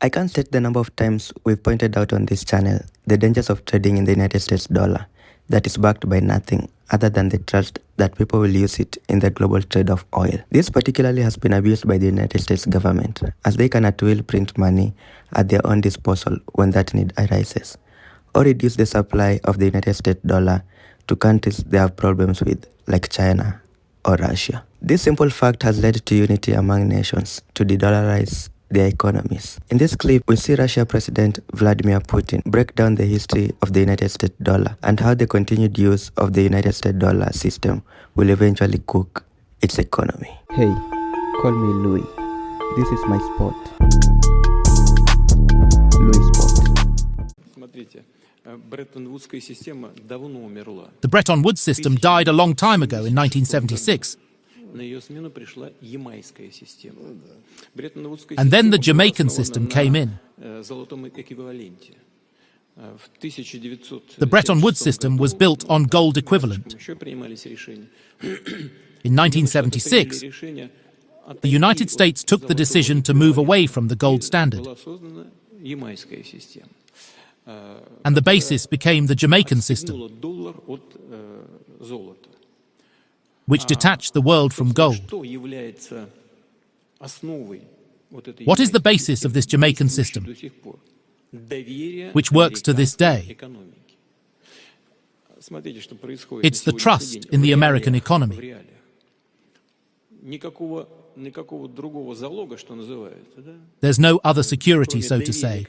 I can't state the number of times we've pointed out on this channel the dangers of trading in the United States dollar that is backed by nothing other than the trust that people will use it in the global trade of oil. This particularly has been abused by the United States government, as they can at will print money at their own disposal when that need arises, or reduce the supply of the United States dollar to countries they have problems with, like China or Russia. This simple fact has led to unity among nations to de-dollarize their economies. In this clip, we see Russia President Vladimir Putin break down the history of the United States dollar and how the continued use of the United States dollar system will eventually cook its economy. Hey, call me Louis. This is my spot. LuiSpot. The Bretton Woods system died a long time ago in 1976. And then the Jamaican system came in. The Bretton Woods system was built on gold equivalent. In 1976, the United States took the decision to move away from the gold standard, and the basis became the Jamaican system, which detached the world from gold. What is the basis of this Jamaican system, which works to this day? It's the trust in the American economy. There's no other security, so to say,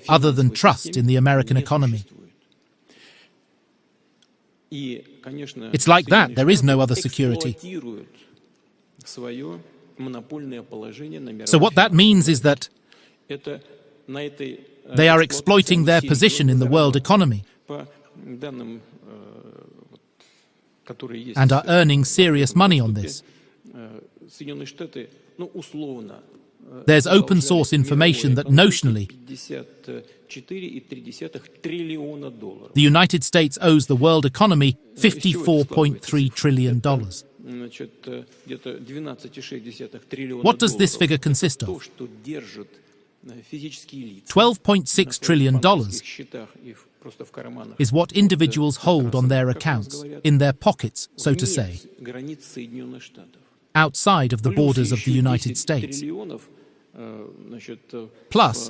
other than trust in the American economy. It's like that. There is no other security. So what that means is that they are exploiting their position in the world economy and are earning serious money on this. There's open source information that notionally the United States owes the world economy $54.3 trillion. What does this figure consist of? $12.6 trillion is what individuals hold on their accounts, in their pockets, so to say, outside of the borders of the United States. Plus,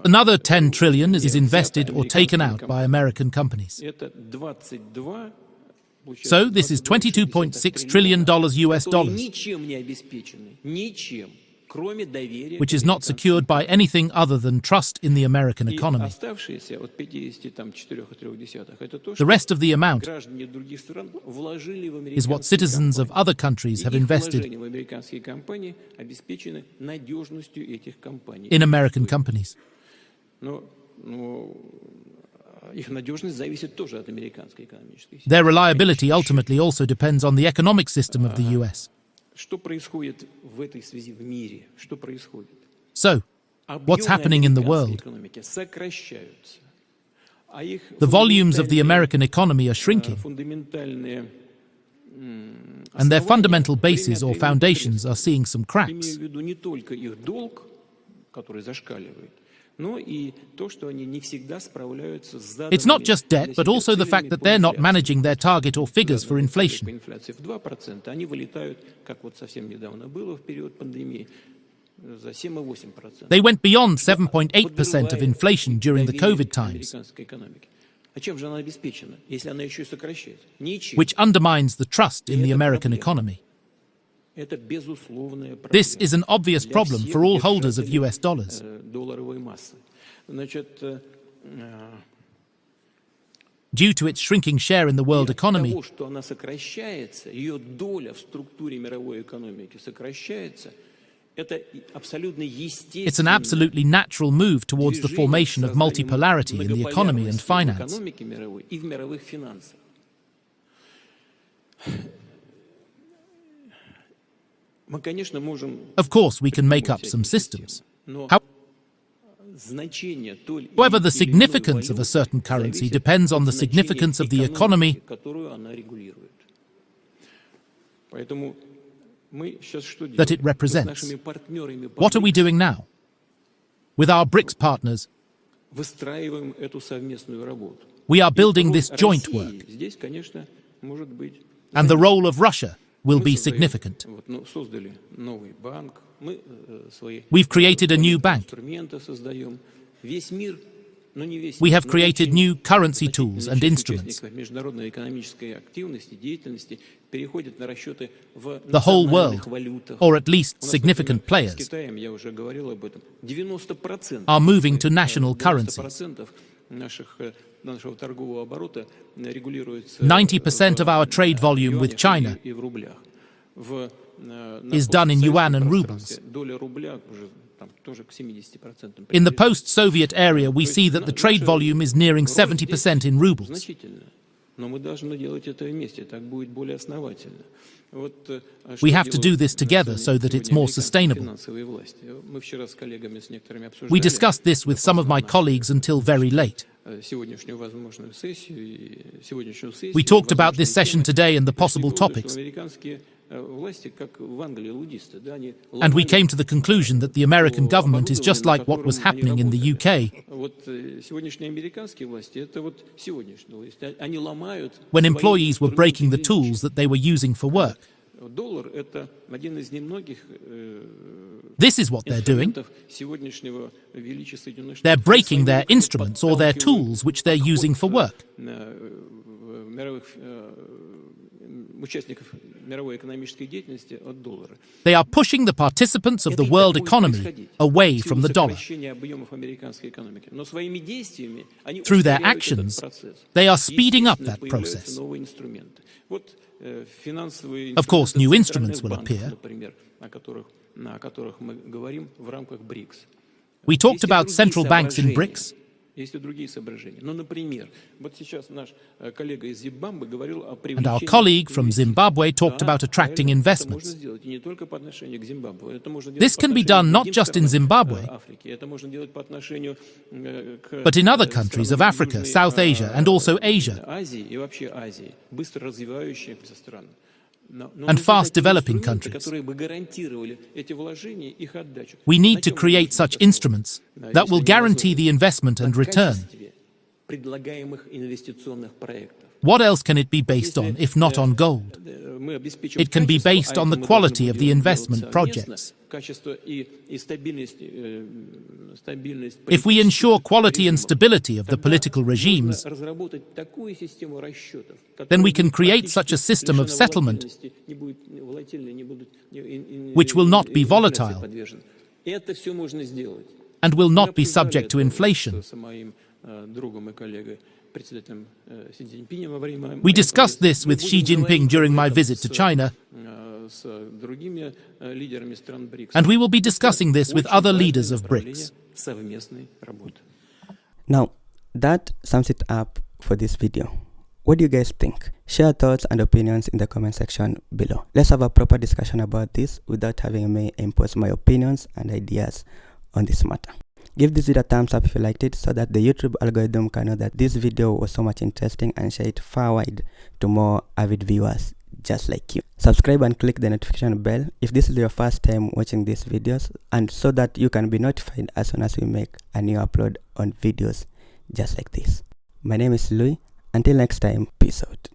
another $10 trillion is invested or taken out by American companies. So this is $22.6 trillion US dollars, which is not secured by anything other than trust in the American economy. The rest of the amount is what citizens of other countries have invested in American companies. Their reliability ultimately also depends on the economic system of the US. So, what's happening in the world? The volumes of the American economy are shrinking, and their fundamental bases or foundations are seeing some cracks. It's not just debt, but also the fact that they're not managing their target or figures for inflation. They went beyond 7.8% of inflation during the COVID times, which undermines the trust in the American economy. This is an obvious problem for all holders of US dollars. Due to its shrinking share in the world economy, it's an absolutely natural move towards the formation of multipolarity in the economy and finance. Of course, we can make up some systems. However, the significance of a certain currency depends on the significance of the economy that it represents. What are we doing now? With our BRICS partners, we are building this joint work, and the role of Russia will be significant. We've created a new bank. We have created new currency tools and instruments. The whole world, or at least significant players, are moving to national currencies. 90% of our trade volume with China is done in yuan and rubles. In the post-Soviet area, we see that the trade volume is nearing 70% in rubles. We have to do this together so that it's more sustainable. We discussed this with some of my colleagues until very late. We talked about this session today and the possible topics. And we came to the conclusion that the American government is just like what was happening in the UK. When employees were breaking the tools that they were using for work. This is what they're doing. They're breaking their instruments or their tools which they're using for work. They are pushing the participants of the world economy away from the dollar. Through their actions, they are speeding up that process. Of course, new instruments will appear. We talked about central banks in BRICS. And our colleague from Zimbabwe talked about attracting investments. This can be done not just in Zimbabwe, but in other countries of Africa, South Asia, and also Asia, and fast-developing countries. We need to create such instruments that will guarantee the investment and return. What else can it be based on, if not on gold? It can be based on the quality of the investment projects. If we ensure quality and stability of the political regimes, then we can create such a system of settlement which will not be volatile and will not be subject to inflation. We discussed this with Xi Jinping during my visit to China, and we will be discussing this with other leaders of BRICS. Now, that sums it up for this video. What do you guys think? Share thoughts and opinions in the comment section below. Let's have a proper discussion about this without having me impose my opinions and ideas on this matter. Give this video a thumbs up if you liked it, so that the YouTube algorithm can know that this video was so much interesting and share it far wide to more avid viewers just like you. Subscribe and click the notification bell if this is your first time watching these videos, and so that you can be notified as soon as we make a new upload on videos just like this. My name is Louis. Until next time, peace out.